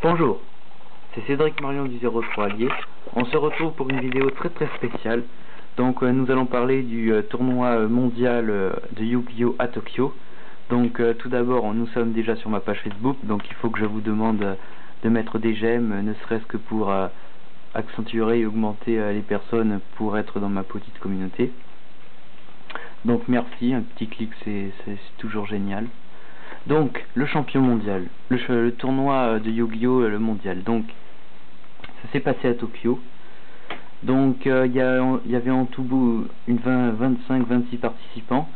Bonjour, c'est Cédric Marion du 03 Allier. On se retrouve pour une vidéo très spéciale. Donc nous allons parler du tournoi mondial de Yu-Gi-Oh à Tokyo. Donc tout d'abord, nous sommes déjà sur ma page Facebook, donc il faut que je vous demande de mettre des j'aime, ne serait-ce que pour accentuer et augmenter les personnes pour être dans ma petite communauté. Donc merci, un petit clic c'est toujours génial. Donc le champion mondial, le tournoi de Yu-Gi-Oh le mondial, donc ça s'est passé à Tokyo. Donc il y avait en tout 25-26 participants.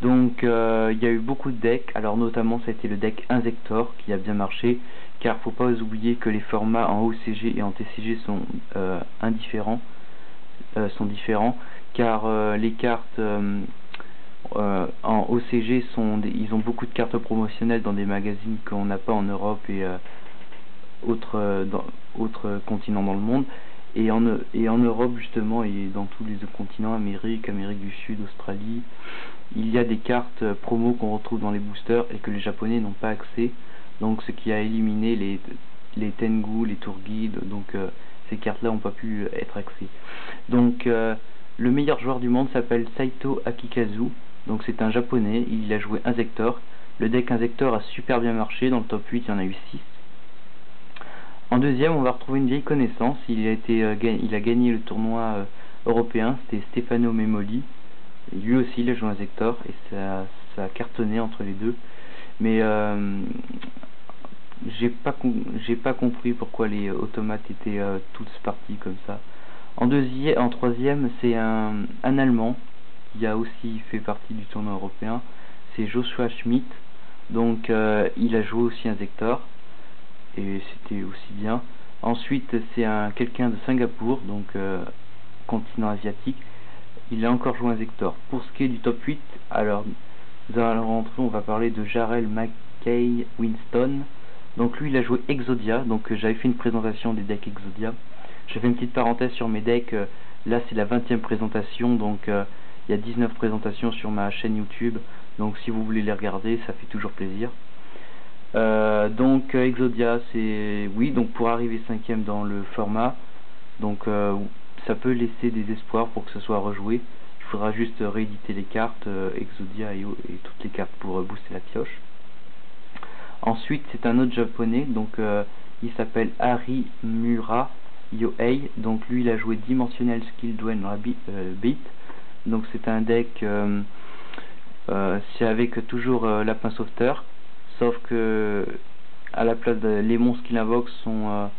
Donc il y a eu beaucoup de decks, alors notamment ça a été le deck Inzektor qui a bien marché, car faut pas oublier que les formats en OCG et en TCG sont différents, car les cartes en OCG ils ont beaucoup de cartes promotionnelles dans des magazines qu'on n'a pas en Europe et autres continents dans le monde, et en Europe justement, et dans tous les autres continents, Amérique du Sud, Australie, il y a des cartes promo qu'on retrouve dans les boosters et que les Japonais n'ont pas accès, donc ce qui a éliminé les Tengu, les Tour Guide, donc ces cartes là n'ont pas pu être accès. Donc le meilleur joueur du monde s'appelle Saito Akikazu, donc c'est un japonais, il a joué Inzektor. Le deck Inzektor a super bien marché, dans le top 8 il y en a eu 6. En deuxième, on va retrouver une vieille connaissance, il a gagné le tournoi européen, c'était Stefano Memoli. Et lui aussi il a joué Inzektor et ça a cartonné entre les deux. Mais j'ai pas compris pourquoi les automates étaient tous partis comme ça. En troisième, c'est un Allemand qui a aussi fait partie du tournoi européen, c'est Joshua Schmidt. Donc il a joué aussi Inzektor et c'était aussi bien. Ensuite c'est quelqu'un de Singapour, donc continent asiatique, il a encore joué Inzektor. Pour ce qui est du top 8, alors nous allons rentrer, on va parler de Jarrell McKay Winston. Donc lui il a joué Exodia, donc j'avais fait une présentation des decks Exodia. Je fais une petite parenthèse sur mes decks, là c'est la 20e présentation, donc il y a 19 présentations sur ma chaîne YouTube, donc si vous voulez les regarder, ça fait toujours plaisir. Donc Exodia, c'est oui, donc pour arriver 5e dans le format, donc ça peut laisser des espoirs pour que ce soit rejoué. Il faudra juste rééditer les cartes Exodia et toutes les cartes pour booster la pioche. Ensuite c'est un autre japonais, donc il s'appelle Harimura Yohei, donc lui il a joué Dimensional Skill Dwayne Beat. Donc c'est un deck c'est avec toujours Lapin Sauveteur, sauf que à la place les monstres qu'il invoque il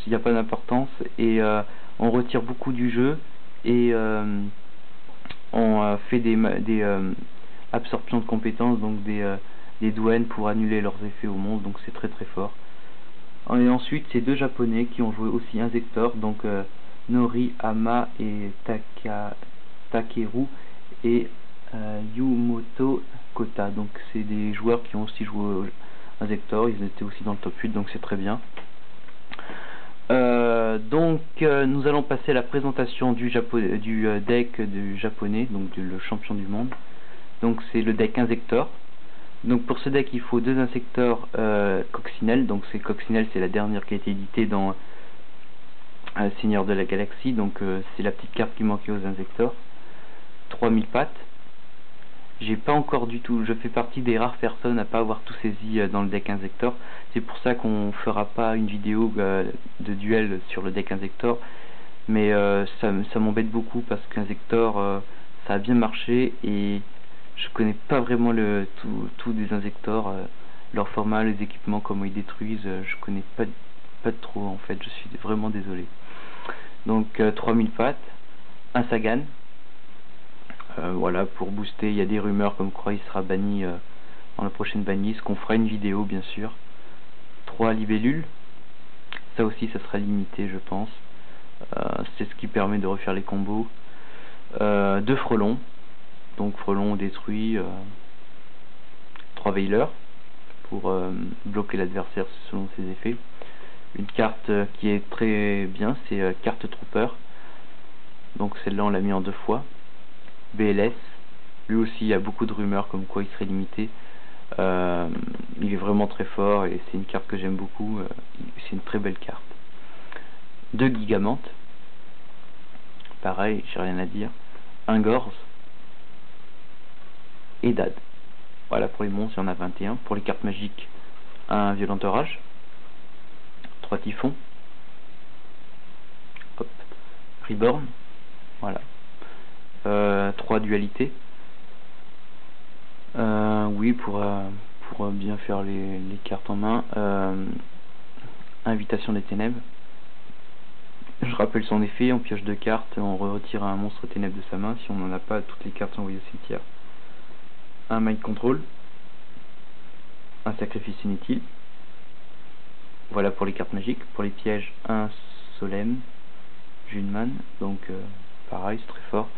n'y a pas d'importance, et on retire beaucoup du jeu, et on fait des absorptions de compétences, donc des douanes pour annuler leurs effets aux monstres, donc c'est très fort. Et ensuite c'est deux japonais qui ont joué aussi Inzektor, donc Norihama et Takeru et Yumoto Kota. Donc c'est des joueurs qui ont aussi joué Inzektor, ils étaient aussi dans le top 8, donc c'est très bien. Donc nous allons passer à la présentation du deck du japonais, donc le champion du monde. Donc c'est le deck Inzektor. Donc pour ce deck il faut deux Inzektor Coccinelle. Donc Coccinelle, c'est la dernière qui a été éditée dans Seigneur de la Galaxie, donc c'est la petite carte qui manquait aux Inzektor. 3000 pattes. J'ai pas encore du tout, je fais partie des rares personnes à pas avoir tout saisi dans le deck Inzektor. C'est pour ça qu'on fera pas une vidéo de duel sur le deck Inzektor. Mais ça m'embête beaucoup parce qu'Inzektor ça a bien marché, et je connais pas vraiment tout des Inzektor, leur format, les équipements, comment ils détruisent, je connais pas trop en fait, je suis vraiment désolé. Donc 3000 pattes, un Sagan. Voilà, pour booster, il y a des rumeurs comme quoi il sera banni dans la prochaine banlist, qu'on fera une vidéo bien sûr. 3 libellules, ça aussi ça sera limité je pense, c'est ce qui permet de refaire les combos. 2 frelons, donc frelons détruits. 3 veileurs pour bloquer l'adversaire selon ses effets. Une carte qui est très bien, c'est carte trooper, donc celle-là on l'a mis en 2 fois. BLS, lui aussi il y a beaucoup de rumeurs comme quoi il serait limité. Il est vraiment très fort et c'est une carte que j'aime beaucoup. C'est une très belle carte. 2 Gigamantes. Pareil, j'ai rien à dire. Un Gorz. Et Dad. Voilà pour les monstres, il y en a 21. Pour les cartes magiques, un Violent Orage. 3 Typhons. Hop. Reborn. Voilà. 3 Dualités. Oui, pour bien faire les cartes en main. Invitation des Ténèbres. Je rappelle son effet, on pioche 2 cartes, on retire un monstre ténèbres de sa main. Si on n'en a pas, toutes les cartes sont envoyées au cimetière. Un Mind Control. Un sacrifice inutile. Voilà pour les cartes magiques. Pour les pièges, un Solemn. Junman, donc pareil, c'est très fort.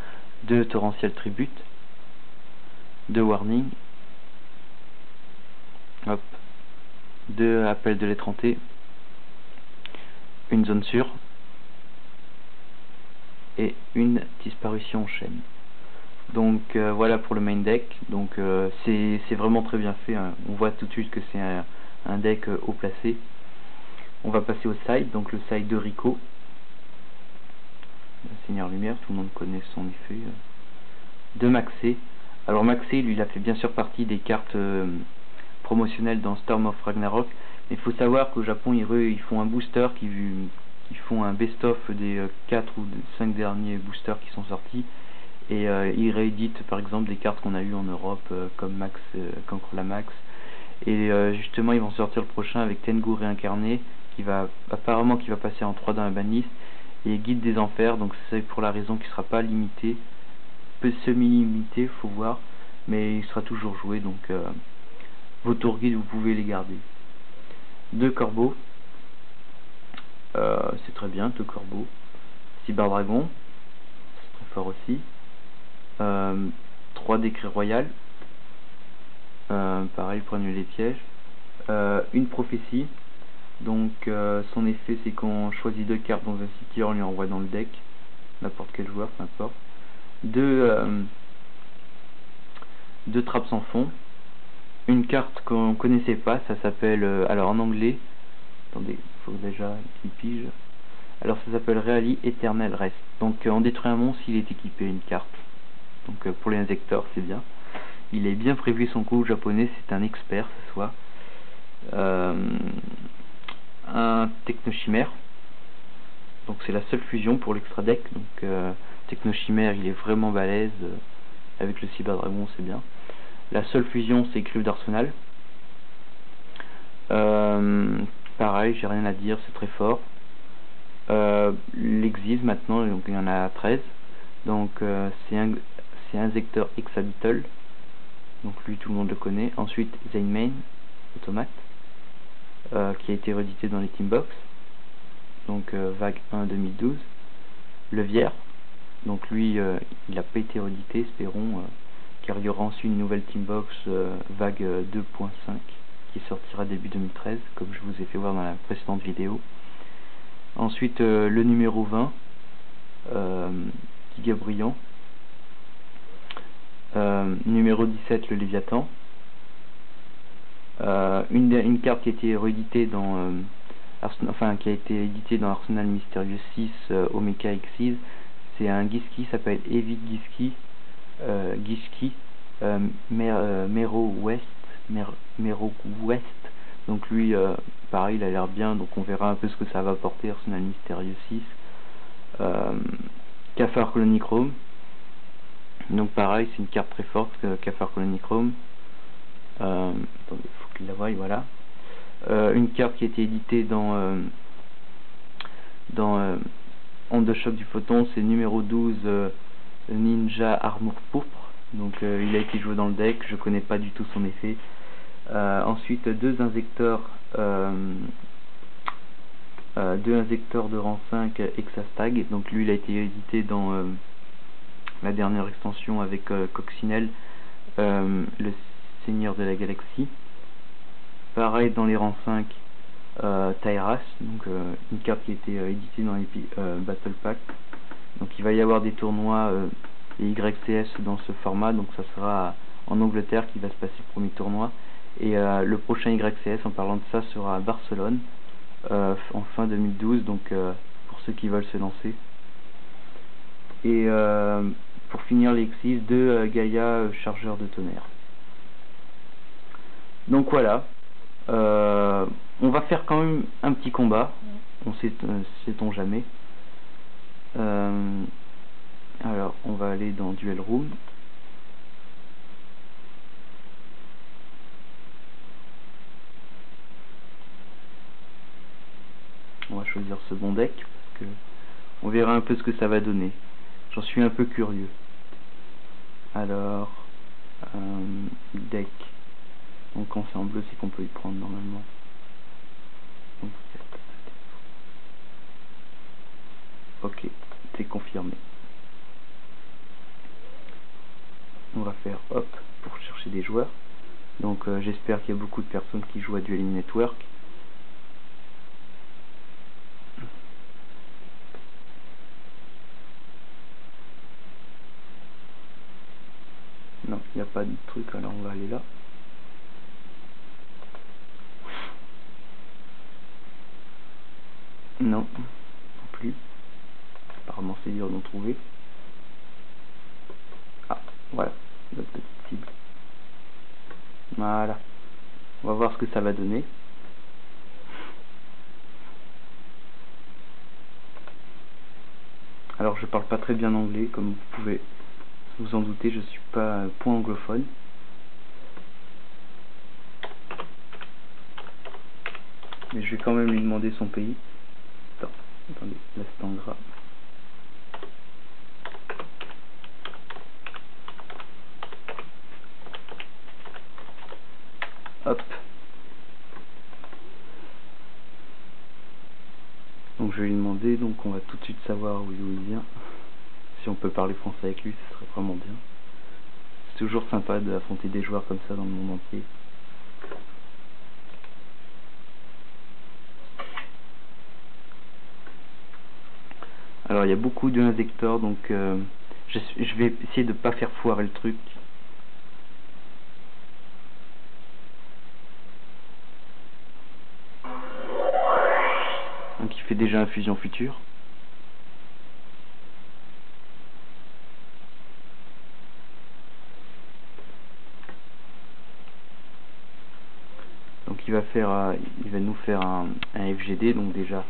2 Torrential Tribute. 2 Warning. Hop. 2 Appel de l'étranté. Une Zone sûre. Et une Disparition en chaîne. Donc voilà pour le main deck. Donc c'est vraiment très bien fait, hein. On voit tout de suite que c'est un deck haut placé. On va passer au side, donc le side de Rico. Seigneur Lumière, tout le monde connaît son effet. De Maxé. Alors Maxé, lui, il a fait bien sûr partie des cartes promotionnelles dans Storm of Ragnarok. Mais il faut savoir qu'au Japon, ils font un booster ils font un best-of des 4 ou 5 derniers boosters qui sont sortis. Et ils rééditent par exemple des cartes qu'on a eues en Europe comme Max, Cancre la Max. Et justement, ils vont sortir le prochain avec Tengu réincarné, qui va passer en 3 dans la banlist. Et Guide des Enfers, donc c'est pour la raison qu'il ne sera pas limité, peu semi-limité, faut voir, mais il sera toujours joué, donc vos tours guides vous pouvez les garder. 2 corbeaux, c'est très bien, 2 corbeaux. Cyber Dragon, c'est très fort aussi. 3 Décrets Royal, pareil pour annuler les pièges. Une prophétie. Donc son effet c'est qu'on choisit 2 cartes dans un cimetière, on lui envoie dans le deck, n'importe quel joueur, peu importe. 2 trappes sans fond. Une carte qu'on connaissait pas, ça s'appelle, alors en anglais, attendez, il faut déjà qu'il pige. Alors ça s'appelle Reali Eternal Rest. Donc on détruit un monstre s'il est équipé une carte. Donc pour les injecteurs c'est bien. Il est bien prévu son coup japonais, c'est un expert ce soir. Un Technochimère, donc c'est la seule fusion pour l'extra deck. Donc Technochimère il est vraiment balèze, avec le Cyber Dragon c'est bien. La seule fusion c'est Club d'Arsenal. Pareil, j'ai rien à dire, c'est très fort. L'Exis maintenant, donc il y en a 13. Donc c'est un Zector Exabital, donc lui tout le monde le connaît. Ensuite Zainmain, automate, qui a été réédité dans les Teambox, donc vague 1 2012. Levière, donc lui il n'a pas été réédité, espérons, car il y aura ensuite une nouvelle Teambox vague 2.5 qui sortira début 2013, comme je vous ai fait voir dans la précédente vidéo. Ensuite le numéro 20, Giga Brillant. Numéro 17, le Léviathan. Une carte qui a été rééditée dans qui a été éditée dans Arsenal Mystérieux 6 Omega Xyz. C'est un Giski, s'appelle Heavy Giski. Giski Mero West. Donc lui pareil, il a l'air bien, donc on verra un peu ce que ça va apporter Arsenal Mystérieux 6. Cafard Colonichrome. Donc pareil, c'est une carte très forte, Cafard Colonichrome. Attendez, faut qu'il la voie, voilà. Une carte qui a été éditée dans Onde de choc du photon, c'est numéro 12, Ninja Armour Pourpre. Donc il a été joué dans le deck, je connais pas du tout son effet. Ensuite 2 injecteurs de rang 5 Exastag. Donc lui il a été édité dans la dernière extension avec Coccinelle, le Seigneur de la Galaxie. Pareil dans les rangs 5, Tyras, donc une carte qui a été éditée dans les Battle Pack. Donc il va y avoir des tournois et YCS dans ce format, donc ça sera en Angleterre qui va se passer le premier tournoi. Et le prochain YCS, en parlant de ça, sera à Barcelone en fin 2012, donc pour ceux qui veulent se lancer. Et pour finir l'Exis, 2 Gaïa chargeurs de tonnerre. Donc voilà, on va faire quand même un petit combat, on sait-on jamais. Alors on va aller dans Duel Room. On va choisir ce bon deck parce que on verra un peu ce que ça va donner. J'en suis un peu curieux. Alors deck. Donc quand c'est en bleu, c'est qu'on peut y prendre normalement. Donc, ok, c'est confirmé. On va faire hop pour chercher des joueurs. Donc j'espère qu'il y a beaucoup de personnes qui jouent à Dueling Network. Non, il n'y a pas de truc, alors on va aller là. Non, non plus. Apparemment c'est dur d'en trouver. Ah, voilà, notre petite cible. Voilà. On va voir ce que ça va donner. Alors je parle pas très bien anglais, comme vous pouvez vous en douter, je suis pas point anglophone. Mais je vais quand même lui demander son pays. Attendez, l'instant gras. Hop. Donc je vais lui demander, donc on va tout de suite savoir d'où il vient. Si on peut parler français avec lui, ce serait vraiment bien. C'est toujours sympa d'affronter des joueurs comme ça dans le monde entier. Alors il y a beaucoup de injecteurs, donc je vais essayer de pas faire foirer le truc. Donc il fait déjà infusion future. Donc il va nous faire un FGD, donc déjà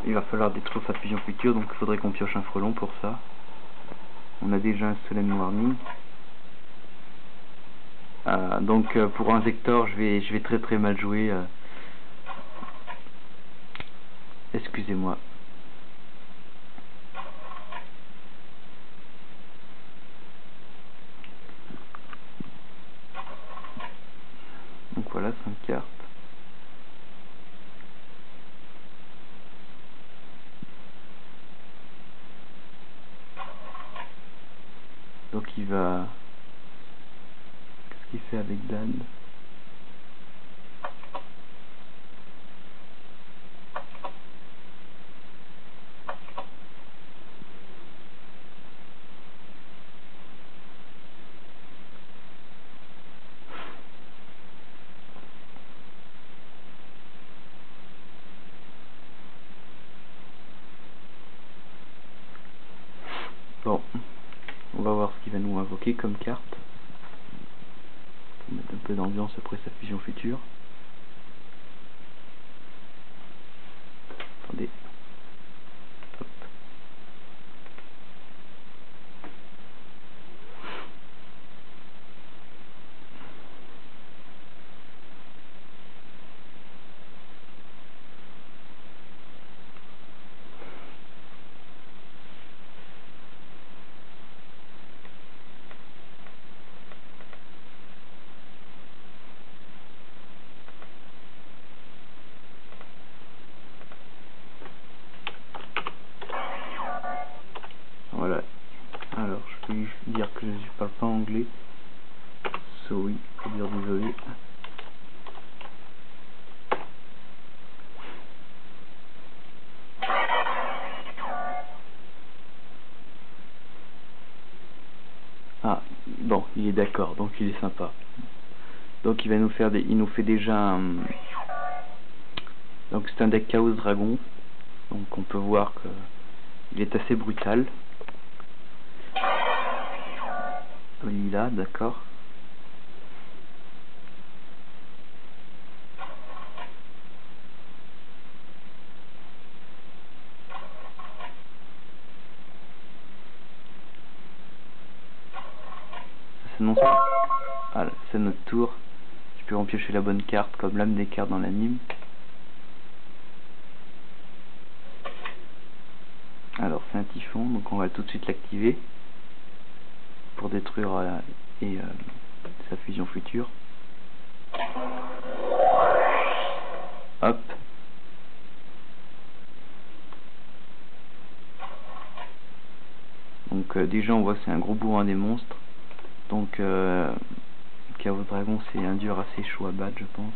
il va falloir des trousses à fusion future, donc il faudrait qu'on pioche un frelon pour ça. On a déjà un Solemn Warning. Donc pour un Zector, je vais très très mal jouer. Excusez-moi. Donc voilà, 5 cartes. Donc il va... Qu'est-ce qu'il fait avec Dan? Bon, on va voir ce qu'il va nous invoquer comme carte. Pour mettre un peu d'ambiance après sa fusion future. Attendez. Hop. Voilà. Alors, je vais lui dire que je ne parle pas anglais. So oui, pour dire désolé. Ah, bon, il est d'accord, donc il est sympa. Donc il nous fait déjà un... Donc c'est un deck Chaos Dragon. Donc on peut voir que il est assez brutal. Lila, d'accord. Ah, c'est notre tour. Je peux empiocher la bonne carte comme l'âme des cartes dans l'anime. Alors c'est un typhon, donc on va tout de suite l'activer pour détruire sa fusion future. Hop. Donc déjà on voit que c'est un gros bourrin des monstres. Donc Chaos Dragon c'est un dur assez chaud à battre je pense.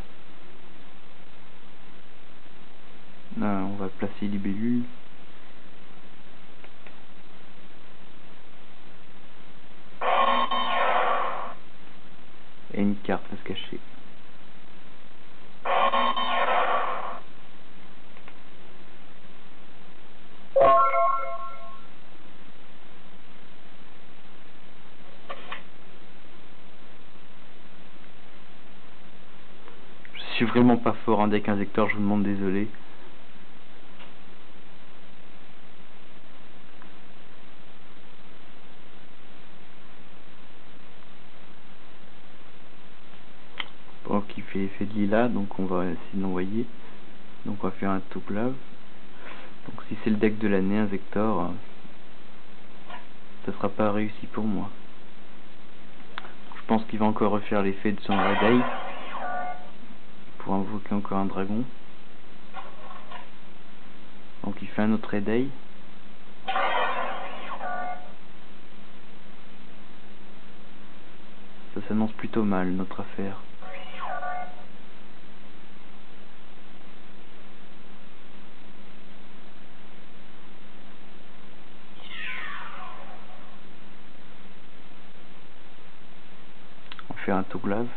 Là, on va placer Libellule. Et une carte va se cacher. Je suis vraiment pas fort en deck Insector, je vous demande désolé. Bon, qui fait effet de lilas, donc on va essayer de l'envoyer. Donc on va faire un top love. Donc si c'est le deck de l'année Insector, ça sera pas réussi pour moi. Je pense qu'il va encore refaire l'effet de son Red Eye pour invoquer encore un dragon. Donc il fait un autre Red Eye. Ça s'annonce plutôt mal notre affaire. On fait un Toglave.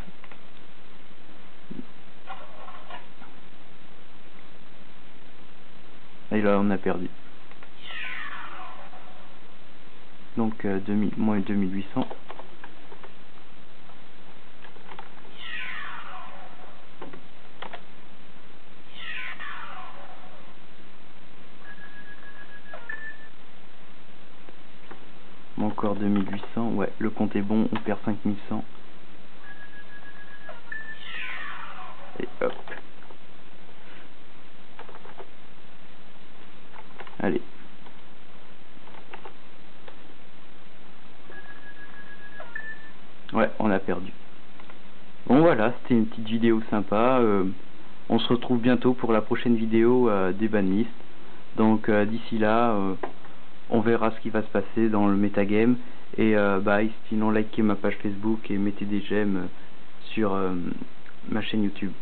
Et là on a perdu. Donc moins 2800. Encore 2800, ouais, le compte est bon, on perd 5100. Et hop. Allez. Ouais, on a perdu. Bon voilà, c'était une petite vidéo sympa. On se retrouve bientôt pour la prochaine vidéo des banlistes. Donc d'ici là, on verra ce qui va se passer dans le metagame. Et bye, sinon likez ma page Facebook et mettez des j'aime sur ma chaîne YouTube.